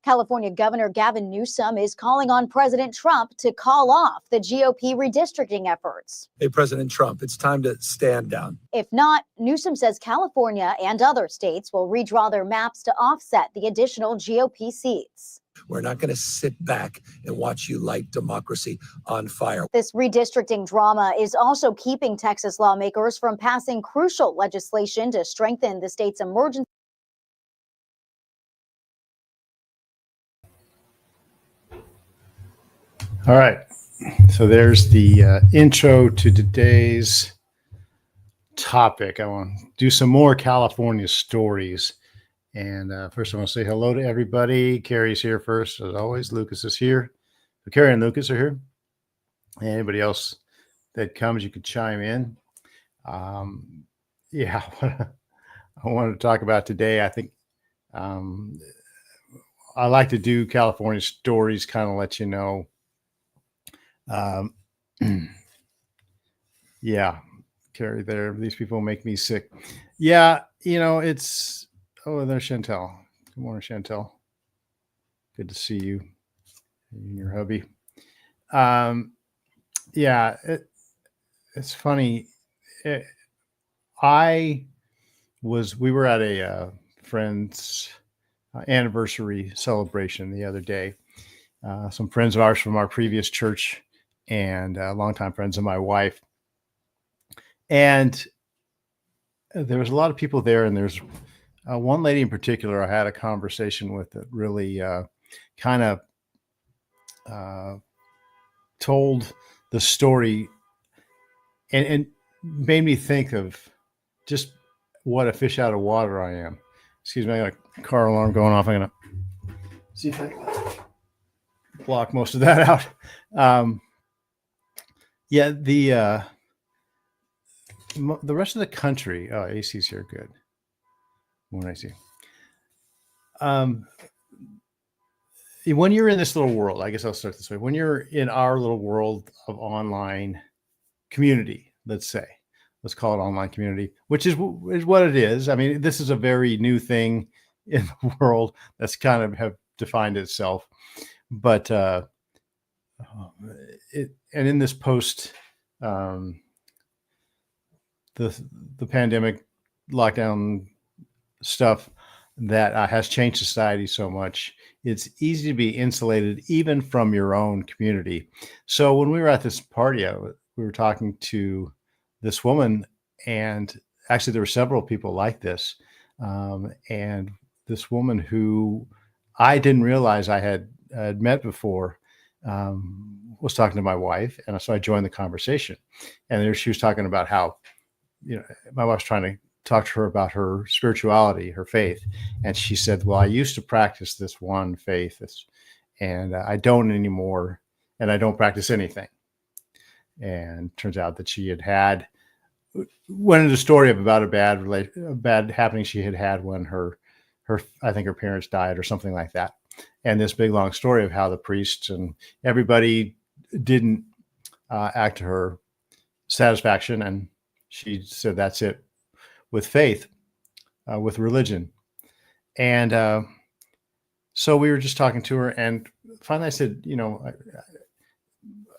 California Governor Gavin Newsom is calling on President Trump to call off the GOP redistricting efforts. Hey, President Trump, it's time to stand down. If not, Newsom says California and other states will redraw their maps to offset the additional GOP seats. We're not going to sit back and watch you light democracy on fire. This redistricting drama is also keeping Texas lawmakers from passing crucial legislation to strengthen the state's emergency. All right. So there's the intro to today's topic. I want to do some more California stories. And first, I want to say hello to everybody. Carrie's here first, as always. Lucas is here. So Carrie and Lucas are here. And anybody else that comes, you could chime in. Yeah, I wanted to talk about today. I think I like to do California stories, kind of let you know. Yeah, Carrie, these people make me sick. Yeah, it's. Oh, there's Chantel. Good morning, Chantel. Good to see you and your hubby. Yeah, it's funny. We were at a friend's anniversary celebration the other day. Some friends of ours from our previous church and longtime friends of my wife. And there was a lot of people there, and there's one lady in particular I had a conversation with that really kind of told the story and made me think of just what a fish out of water I am. Excuse me, I got a car alarm going off. I'm going to see if I can block most of that out. Yeah, the rest of the country. Oh, AC's here. Good. When I see. When you're in this little world, I guess I'll start this way. When you're in our little world of online community, let's call it online community, which is what it is. I mean, this is a very new thing in the world that's kind of have defined itself. But and in this post the pandemic lockdown stuff that has changed society so much, it's easy to be insulated even from your own community. So when we were at this party, we were talking to this woman, and actually there were several people like this, and this woman who I didn't realize I had met before was talking to my wife, and so I joined the conversation. And there she was talking about how, my wife's trying to talk to her about her spirituality, her faith, and she said, "Well, I used to practice this one faith, and I don't anymore, and I don't practice anything." And turns out that she went into a story about a bad happening she had when her I think her parents died or something like that. And this big long story of how the priests and everybody didn't act to her satisfaction. And she said, that's it with faith, with religion. And so we were just talking to her, and finally I said,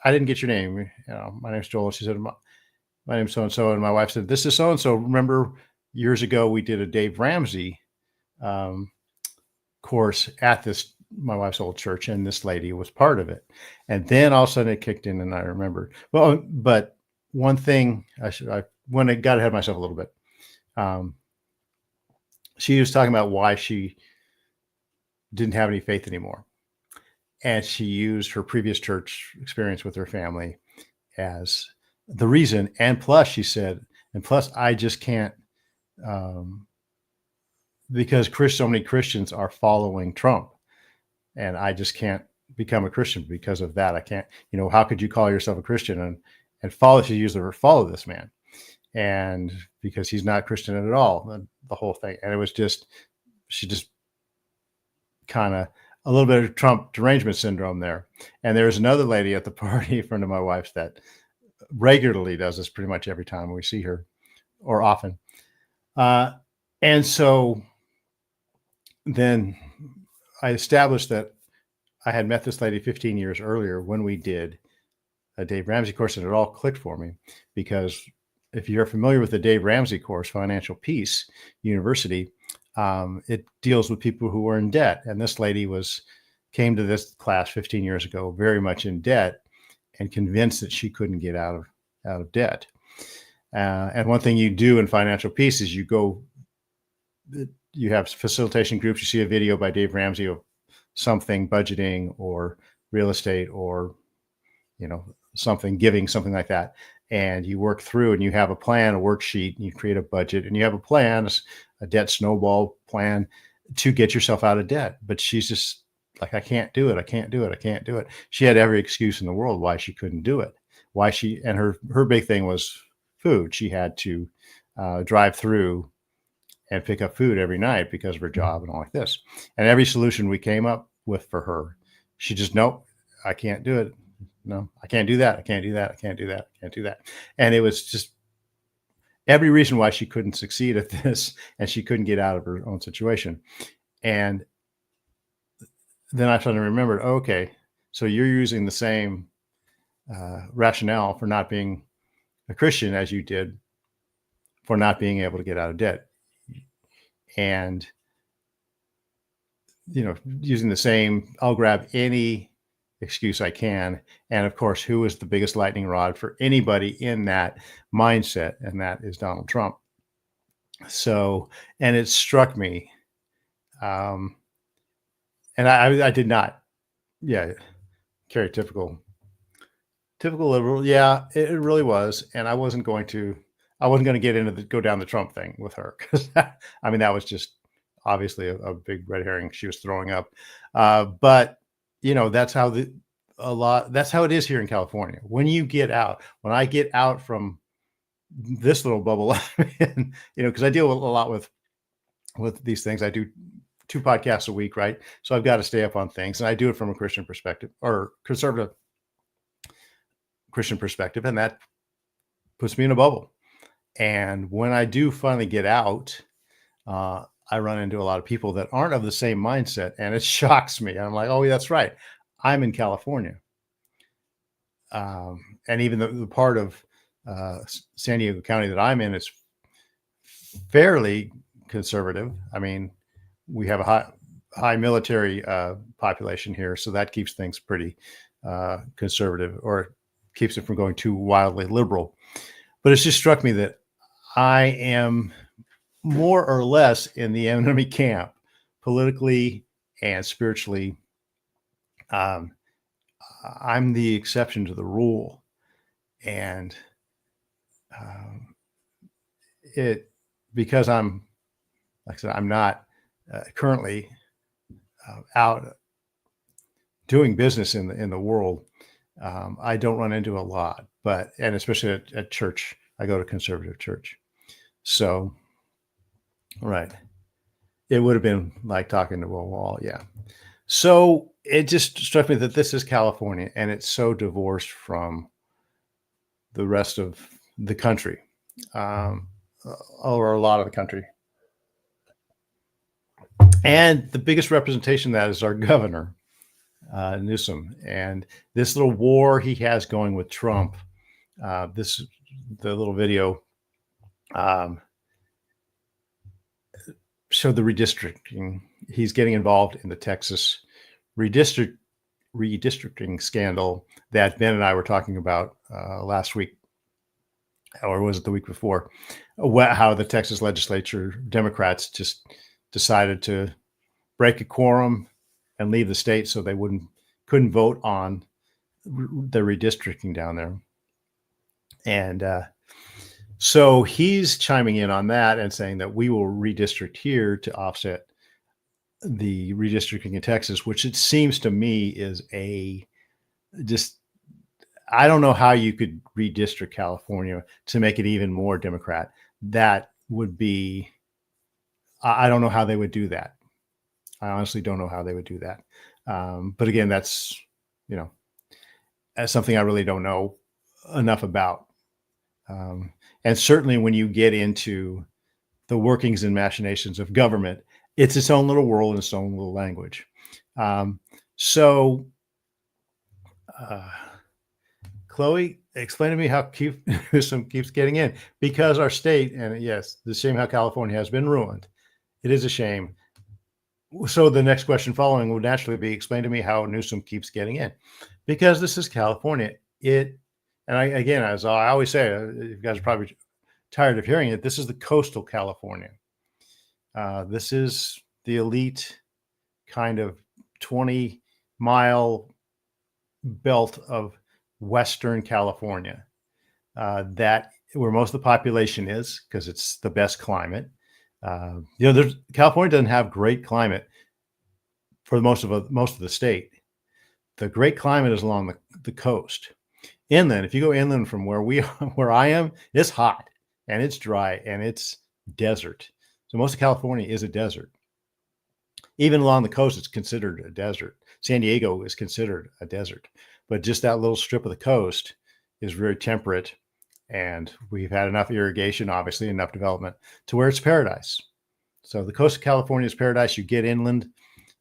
I didn't get your name. My name's Joel. She said, my name's so-and-so. And my wife said, this is so-and-so. Remember years ago, we did a Dave Ramsey course at my wife's old church, and this lady was part of it. And then all of a sudden it kicked in, and I remembered. Well, but one thing when I got ahead of myself a little bit, she was talking about why she didn't have any faith anymore. And she used her previous church experience with her family as the reason. And plus, she said, I just can't, because so many Christians are following Trump, and I just can't become a Christian because of that. I can't, how could you call yourself a Christian and follow? She used the word follow this man, and because he's not Christian at all, the whole thing. And it was she just kind of a little bit of Trump derangement syndrome there. And there's another lady at the party, a friend of my wife's, that regularly does this pretty much every time we see her, or often. And so then I established that I had met this lady 15 years earlier when we did a Dave Ramsey course, and it all clicked for me, because if you're familiar with the Dave Ramsey course, Financial Peace University, it deals with people who are in debt. And this lady came to this class 15 years ago, very much in debt, and convinced that she couldn't get out of debt. And one thing you do in Financial Peace is you have facilitation groups. You see a video by Dave Ramsey of something, budgeting or real estate or, something, giving, something like that. And you work through, and you have a plan, a worksheet, and you create a budget, and you have a plan, a debt snowball plan to get yourself out of debt. But she's just like, I can't do it. I can't do it. I can't do it. She had every excuse in the world why she couldn't do it. And her big thing was food. She had to drive through and pick up food every night because of her job and all like this. And every solution we came up with for her, she just, nope, I can't do it. No, I can't do that. I can't do that. I can't do that. I can't do that. And it was just every reason why she couldn't succeed at this, and she couldn't get out of her own situation. And then I suddenly remembered, okay, so you're using the same rationale for not being a Christian as you did for not being able to get out of debt. And, using the same, I'll grab any excuse I can. And of course, who is the biggest lightning rod for anybody in that mindset? And that is Donald Trump. So, and it struck me. And I did not, carry typical liberal. Yeah, it really was. And I wasn't going to go down the Trump thing with her, because that was just obviously a big red herring she was throwing up. But that's how that's how it is here in California. When I get out from this little bubble, because I deal a lot with these things. I do 2 podcasts a week, right? So I've got to stay up on things, and I do it from a Christian perspective, or conservative Christian perspective, and that puts me in a bubble. And when I do finally get out, I run into a lot of people that aren't of the same mindset, and it shocks me. I'm like, oh, that's right. I'm in California. And even the part of San Diego County that I'm in is fairly conservative. We have a high military population here, so that keeps things pretty conservative, or keeps it from going too wildly liberal. But it's just struck me that I am more or less in the enemy camp, politically and spiritually. I'm the exception to the rule. And because I'm, like I said, I'm not currently out doing business in the world. I don't run into a lot, and especially at church, I go to conservative church. So, right. It would have been like talking to a wall. Yeah. So it just struck me that this is California, and it's so divorced from the rest of the country, or a lot of the country. And the biggest representation of that is our governor, Newsom, and this little war he has going with Trump. The little video showed the redistricting. He's getting involved in the Texas redistricting scandal that Ben and I were talking about last week, or was it the week before? How the Texas legislature Democrats just decided to break a quorum and leave the state, so they couldn't vote on the redistricting down there. And so he's chiming in on that and saying that we will redistrict here to offset the redistricting in Texas, which it seems to me is I don't know how you could redistrict California to make it even more Democrat. That would be, I don't know how they would do that. I honestly don't know how they would do that. But again, that's something I really don't know enough about. And certainly when you get into the workings and machinations of government, it's its own little world and its own little language. So, Chloe, explain to me how Newsom keeps getting in, because our state, and yes, the shame how California has been ruined. It is a shame. So the next question following would naturally be, explain to me how Newsom keeps getting in, because this is California. And again, as I always say, you guys are probably tired of hearing it. This is the coastal California. This is the elite kind of 20-mile belt of Western California, that where most of the population is, because it's the best climate. California doesn't have great climate for most of the state. The great climate is along the coast. Inland, if you go inland from where I am, it's hot and it's dry and it's desert. So most of California is a desert. Even along the coast, it's considered a desert. San Diego is considered a desert, but just that little strip of the coast is very temperate, and we've had enough irrigation, obviously enough development to where it's paradise. So the coast of California is paradise. You get inland,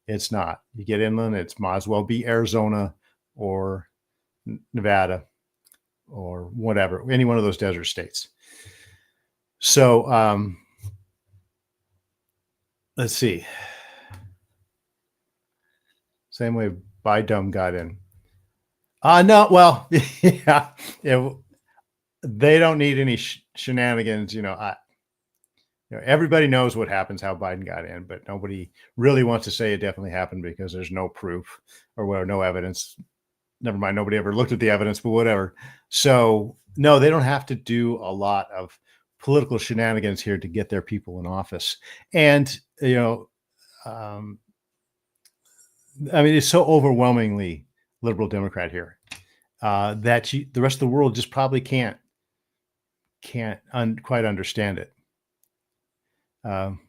it's not. You get inland, it's might as well be Arizona or Nevada or whatever, any one of those desert states. So let's see. Same way Biden got in. No, well, yeah, they don't need any shenanigans. Everybody knows what happens, how Biden got in, but nobody really wants to say it definitely happened because there's no proof or no evidence. Never mind, nobody ever looked at the evidence, but whatever. So no, they don't have to do a lot of political shenanigans here to get their people in office. And, it's so overwhelmingly liberal Democrat here that the rest of the world just probably can't quite understand it. You're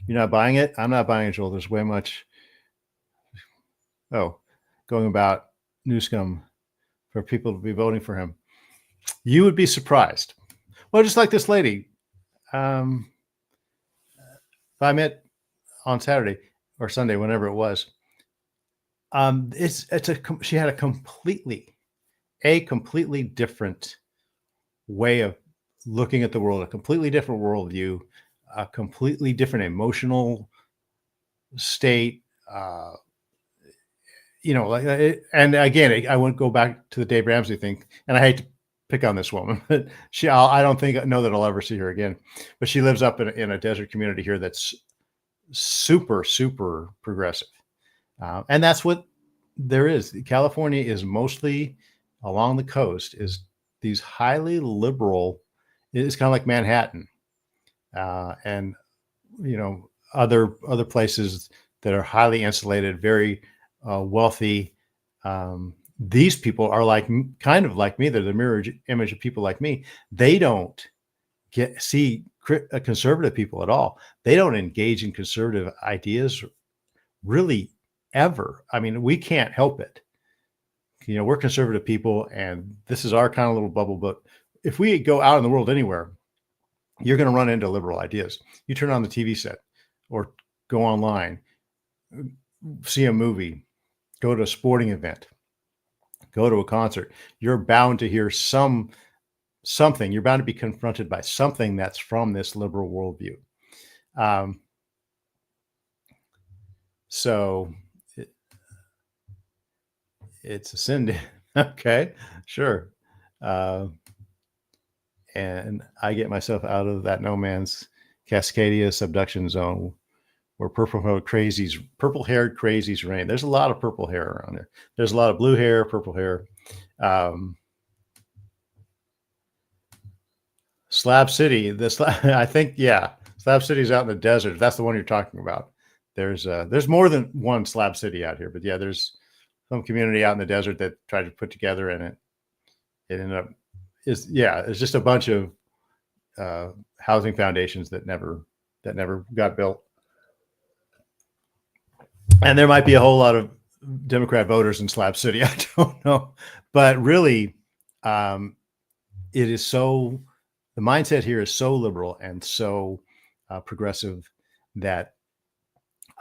not buying it? I'm not buying it, Joel. There's way much going about Newsom for people to be voting for him. You would be surprised. Well, just like this lady, I met on Saturday or Sunday, whenever it was. She had a completely different way of looking at the world, a completely different worldview, a completely different emotional state. And again, I won't go back to the Dave Ramsey thing, and I hate to pick on this woman, but I don't know that I'll ever see her again. But she lives up in a desert community here that's super, super progressive. And that's what there is. California is mostly along the coast, is these highly liberal. It's kind of like Manhattan, and other places that are highly insulated, very wealthy. These people are kind of like me. They're the mirror image of people like me. They don't see conservative people at all. They don't engage in conservative ideas really ever. I mean, we can't help it. We're conservative people, and this is our kind of little bubble. But if we go out in the world anywhere, you're going to run into liberal ideas. You turn on the TV set or go online, see a movie, go to a sporting event, go to a concert. You're bound to hear something. You're bound to be confronted by something that's from this liberal worldview. So it's a sin. Okay, sure. And I get myself out of that no man's Cascadia subduction zone where purple-haired crazies reign. There's a lot of purple hair around there. There's a lot of blue hair, purple hair. Slab City, I think, yeah, Slab City's out in the desert. If that's the one you're talking about. There's more than one Slab City out here, but yeah, there's some community out in the desert that tried to put together, and it ended up it's just a bunch of housing foundations that never got built. And there might be a whole lot of Democrat voters in Slab City. I don't know, but really, it is so. The mindset here is so liberal and so progressive that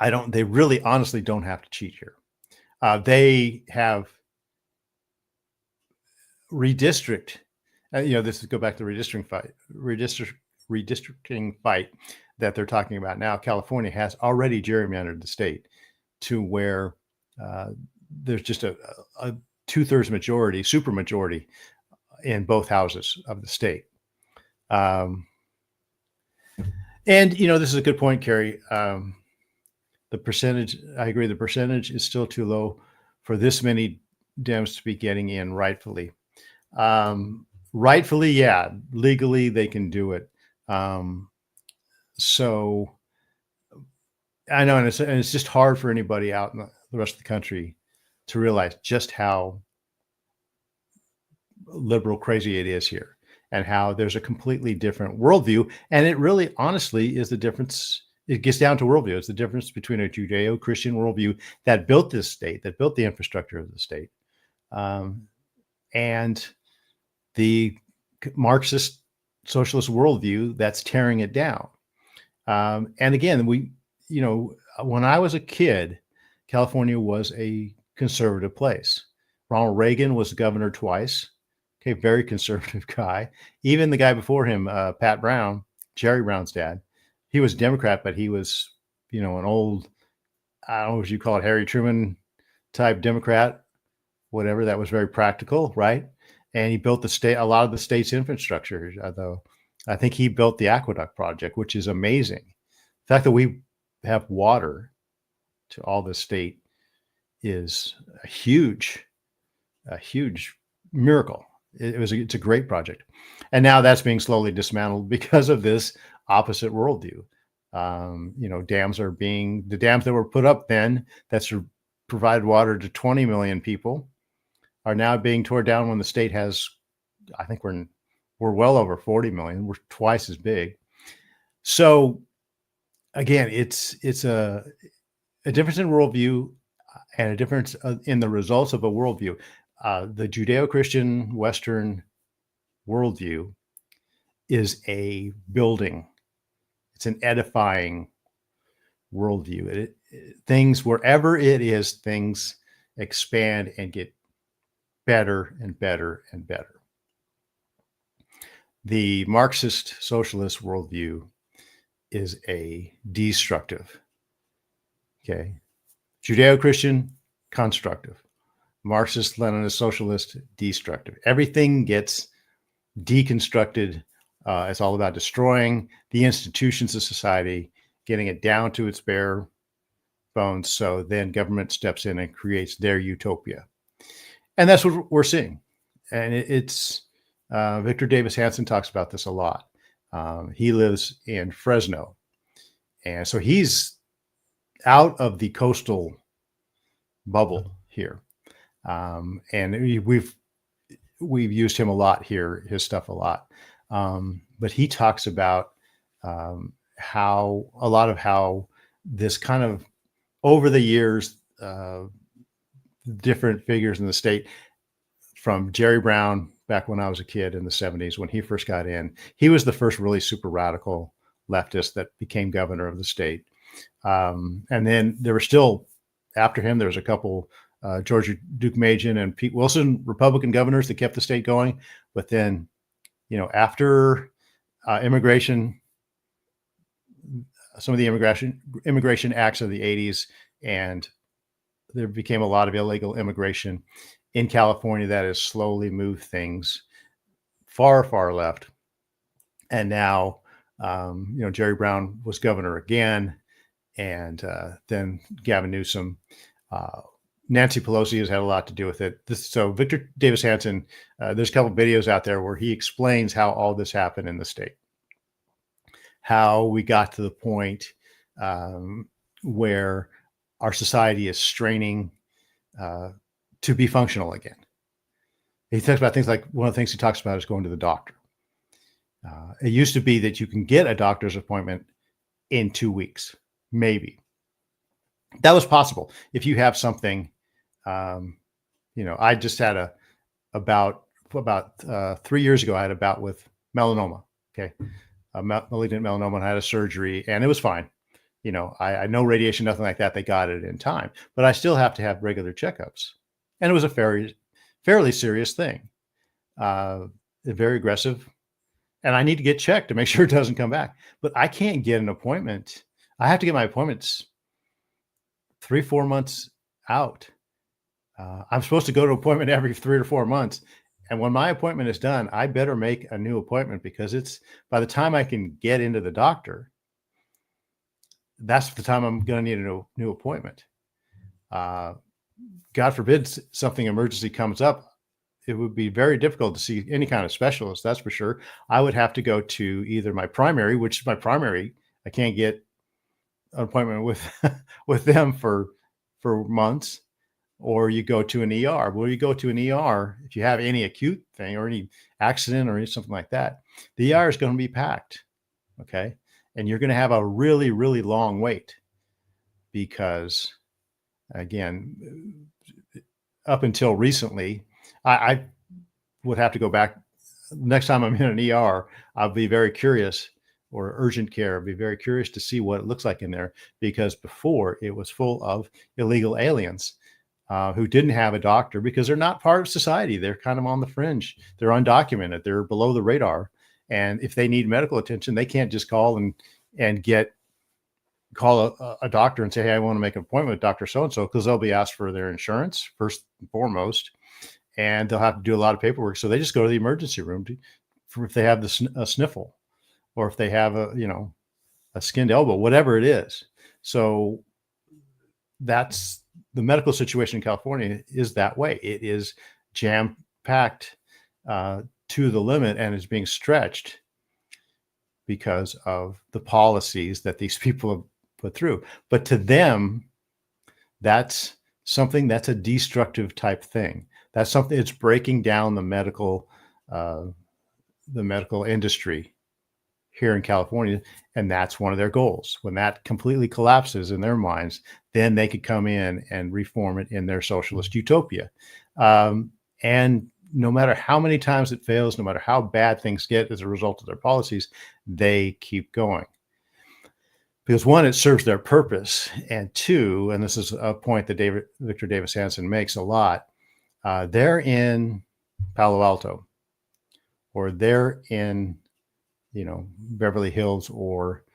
They really honestly don't have to cheat here. They have redistrict. This is go back to the redistricting fight that they're talking about now. California has already gerrymandered the state to where there's just a 2/3 majority, super majority in both houses of the state. And this is a good point, Carrie. The percentage, I agree, the percentage is still too low for this many Dems to be getting in rightfully. Rightfully, yeah. Legally, they can do it. So I know, and it's just hard for anybody out in the rest of the country to realize just how liberal crazy it is here, and how there's a completely different worldview. And it really, honestly, is the difference. It gets down to worldview. It's the difference between a Judeo-Christian worldview that built this state, that built the infrastructure of the state, and the Marxist socialist worldview that's tearing it down. And again, when I was a kid, California was a conservative place. Ronald Reagan was governor twice. Okay, very conservative guy. Even the guy before him, Pat Brown, Jerry Brown's dad, he was Democrat, but he was, an old, I don't know what you call it, Harry Truman type Democrat, whatever. That was very practical, right? And he built a lot of the state's infrastructure. Though I think he built the aqueduct project, which is amazing. The fact that we have water to all the state is a huge miracle. It's a great project. And now that's being slowly dismantled because of this opposite worldview. The dams that were put up then that provided water to 20 million people are now being torn down when the state has, I think we're well over 40 million. We're twice as big. So again, it's a difference in worldview and a difference in the results of a worldview. The Judeo-Christian Western worldview is a building. It's an edifying worldview. Things, wherever it is, things expand and get better and better and better. The Marxist socialist worldview is a destructive. Okay. Judeo-Christian, constructive. Marxist, Leninist, socialist, destructive. Everything gets deconstructed. It's all about destroying the institutions of society, getting it down to its bare bones. So then government steps in and creates their utopia. And that's what we're seeing. And it's Victor Davis Hanson talks about this a lot. He lives in Fresno. And so he's out of the coastal bubble here. And we've used him a lot here, his stuff a lot. But he talks about how this kind of over the years, different figures in the state, from Jerry Brown back when I was a kid in the 70s, when he first got in, he was the first really super radical leftist that became governor of the state. And then there were still, after him, there was a couple, George Deukmejian and Pete Wilson, Republican governors that kept the state going. But then, after immigration, some of the immigration acts of the 80s, and there became a lot of illegal immigration in California that has slowly moved things far, far left. And now, Jerry Brown was governor again, and then Gavin Newsom. Nancy Pelosi has had a lot to do with it. So Victor Davis Hanson, there's a couple of videos out there where he explains how all this happened in the state, how we got to the point where our society is straining to be functional again. He talks about things like, one of the things he talks about is going to the doctor. It used to be that you can get a doctor's appointment in 2 weeks, maybe. That was possible if you have something. I just had about 3 years ago, I had a bout with melanoma. Okay. Malignant melanoma, and I had a surgery, and it was fine. I know radiation, nothing like that. They got it in time, but I still have to have regular checkups. And it was a fairly serious thing, very aggressive. And I need to get checked to make sure it doesn't come back. But I can't get an appointment. I have to get my appointments 3-4 months out. I'm supposed to go to an appointment every 3 or 4 months. And when my appointment is done, I better make a new appointment, because it's by the time I can get into the doctor, that's the time I'm going to need a new appointment. God forbid something emergency comes up. It would be very difficult to see any kind of specialist, that's for sure. I would have to go to either my primary, which is my primary. I can't get an appointment with with them for months, or you go to an ER. Well, you go to an ER if you have any acute thing or any accident or something like that. The ER is going to be packed, okay? And you're going to have a really, really long wait, because, again, up until recently, I would have to go back. Next time I'm in an ER, I'll be very curious, or urgent care, I'll be very curious to see what it looks like in there, because before it was full of illegal aliens who didn't have a doctor because they're not part of society. They're kind of on the fringe. They're undocumented. They're below the radar. And if they need medical attention, they can't just call a doctor and say, hey, I want to make an appointment with Dr. So-and-so, because they'll be asked for their insurance first and foremost, and they'll have to do a lot of paperwork. So they just go to the emergency room if they have a sniffle, or if they have a skinned elbow, whatever it is. So that's the medical situation in California is that way. It is jam-packed to the limit, and is being stretched because of the policies that these people have put through. But to them, that's a destructive type thing. That's something, it's breaking down the medical industry here in California. And that's one of their goals. When that completely collapses in their minds, then they could come in and reform it in their socialist utopia. And no matter how many times it fails, no matter how bad things get as a result of their policies, they keep going. Because one, it serves their purpose. And two, and this is a point that Victor Davis Hanson makes a lot, they're in Palo Alto, or they're in Beverly Hills or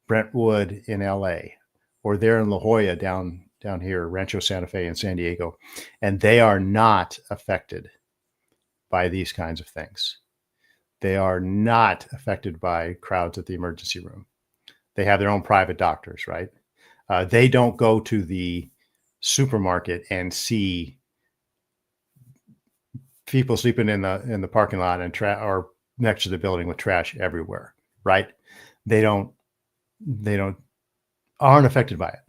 Brentwood in LA, or they're in La Jolla down here, Rancho Santa Fe in San Diego, and they are not affected by these kinds of things. They are not affected by crowds at the emergency room. They have their own private doctors, right? They don't go to the supermarket and see people sleeping in the parking lot or next to the building with trash everywhere, right? They aren't affected by it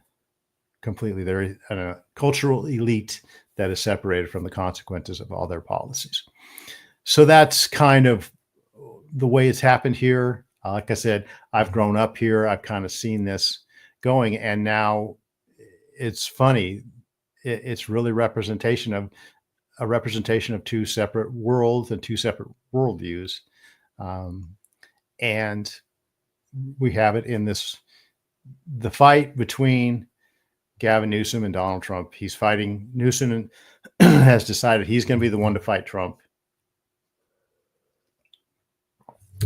completely. They're a cultural elite that is separated from the consequences of all their policies. So that's kind of the way it's happened here. Like I said, I've grown up here. I've kind of seen this going, and now it's funny. It's really a representation of two separate worlds and two separate worldviews. And we have it in the fight between Gavin Newsom and Donald Trump. He's fighting Newsom and has decided he's going to be the one to fight Trump.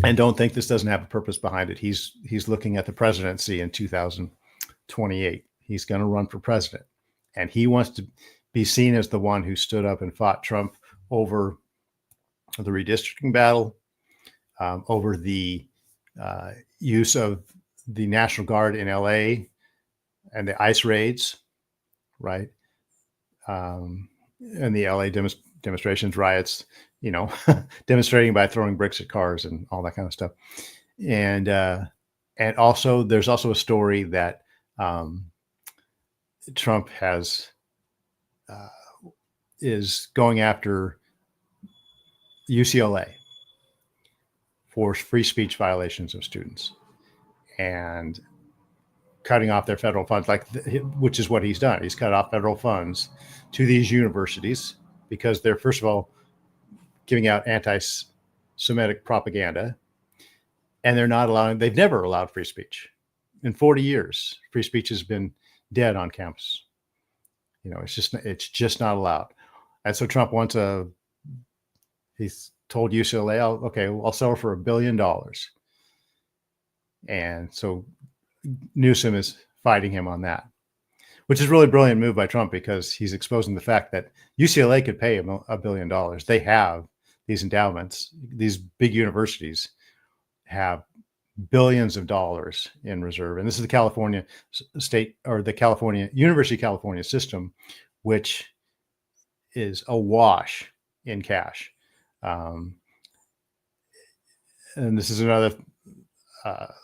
And don't think this doesn't have a purpose behind it. He's looking at the presidency in 2028. He's going to run for president, and he wants to be seen as the one who stood up and fought Trump over the redistricting battle, over the use of the National Guard in LA and the ICE raids, right? And the LA demonstrations, riots, demonstrating by throwing bricks at cars and all that kind of stuff. And also, there's also a story that Trump is going after UCLA for free speech violations of students and cutting off their federal funds, which is what he's done. He's cut off federal funds to these universities because they're, first of all, giving out anti-Semitic propaganda, and they've never allowed free speech. in 40 years, free speech has been dead on campus. It's just not allowed. And so Trump he's told UCLA, I'll sell for $1 billion. And so Newsom is fighting him on that, which is really a brilliant move by Trump, because he's exposing the fact that UCLA could pay him $1 billion. They have these endowments. These big universities have billions of dollars in reserve. And this is the California state, or the University of California system, which is awash in cash. And this is another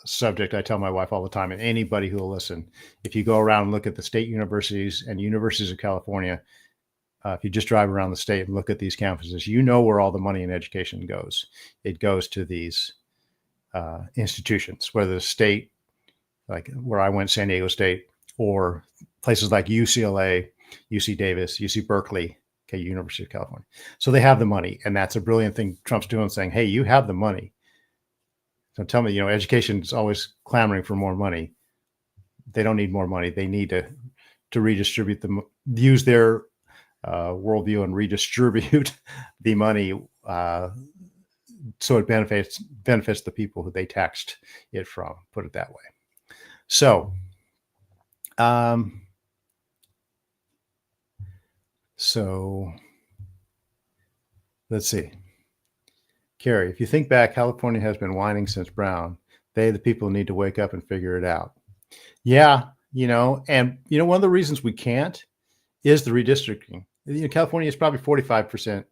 subject I tell my wife all the time, and anybody who will listen. If you go around and look at the state universities and universities of California, if you just drive around the state and look at these campuses, you know where all the money in education goes. It goes to these institutions, whether the state, like where I went, San Diego State, or places like UCLA, UC Davis, UC Berkeley, University of California. So they have the money, and that's a brilliant thing Trump's doing, saying, hey, you have the money. So tell me, education is always clamoring for more money. They don't need more money. They need to redistribute them, use their worldview and redistribute the money so it benefits the people who they taxed it from, put it that way. So, let's see. Carrie, if you think back, California has been whining since Brown. They, the people, need to wake up and figure it out. Yeah, and one of the reasons we can't is the redistricting. California is probably 45%.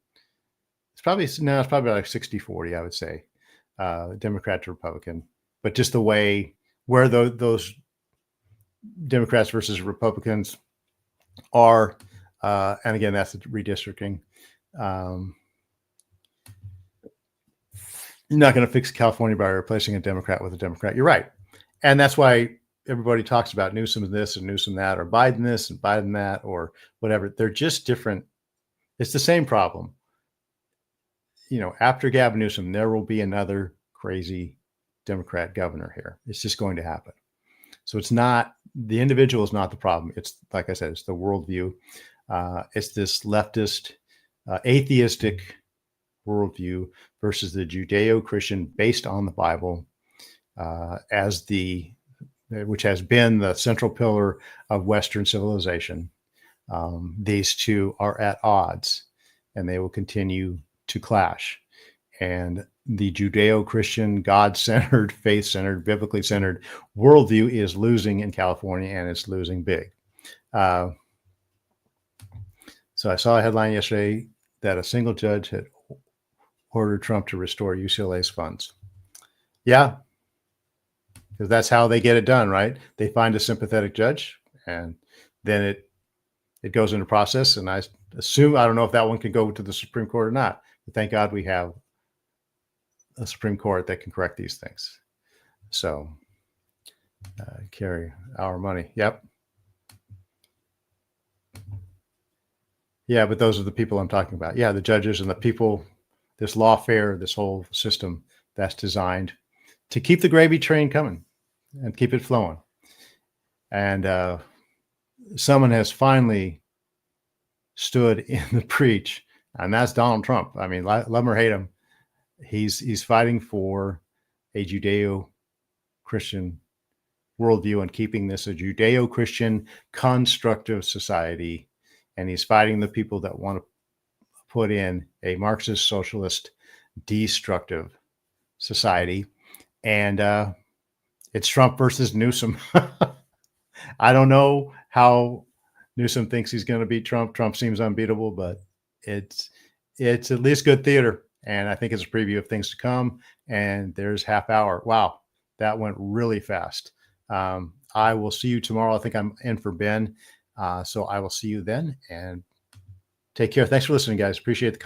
It's probably like 60-40, I would say, Democrat to Republican. But just the way where those Democrats versus Republicans are, and again, that's the redistricting. You're not going to fix California by replacing a Democrat with a Democrat. You're right. And that's why everybody talks about Newsom this and Newsom that, or Biden this and Biden that, or whatever. They're just different. It's the same problem. After Gavin Newsom, there will be another crazy Democrat governor here. It's just going to happen. So it's not, the individual is not the problem. It's, like I said, it's the worldview. It's this leftist, atheistic worldview versus the Judeo-Christian based on the Bible, which has been the central pillar of Western civilization. These two are at odds, and they will continue to clash. And the Judeo-Christian, God-centered, faith-centered, biblically centered worldview is losing in California, and it's losing big. So I saw a headline yesterday that a single judge had ordered Trump to restore UCLA's funds. Yeah, because that's how they get it done, right? They find a sympathetic judge, and then it goes into process. And I assume, I don't know if that one can go to the Supreme Court or not, but thank God we have a Supreme Court that can correct these things. So, Carrie, our money. Yep. Yeah, but those are the people I'm talking about. Yeah, the judges and the people, this lawfare, this whole system that's designed to keep the gravy train coming and keep it flowing. And someone has finally stood in the breach, and that's Donald Trump. I mean, love him or hate him, he's fighting for a Judeo-Christian worldview and keeping this a Judeo-Christian constructive society. And he's fighting the people that want to put in a Marxist socialist destructive society. And it's Trump versus Newsom. I don't know how Newsom thinks he's going to beat Trump. Trump seems unbeatable, but it's at least good theater. And I think it's a preview of things to come. And there's half hour. Wow, that went really fast. I will see you tomorrow. I think I'm in for Ben. So I will see you then, and take care. Thanks for listening, guys. Appreciate the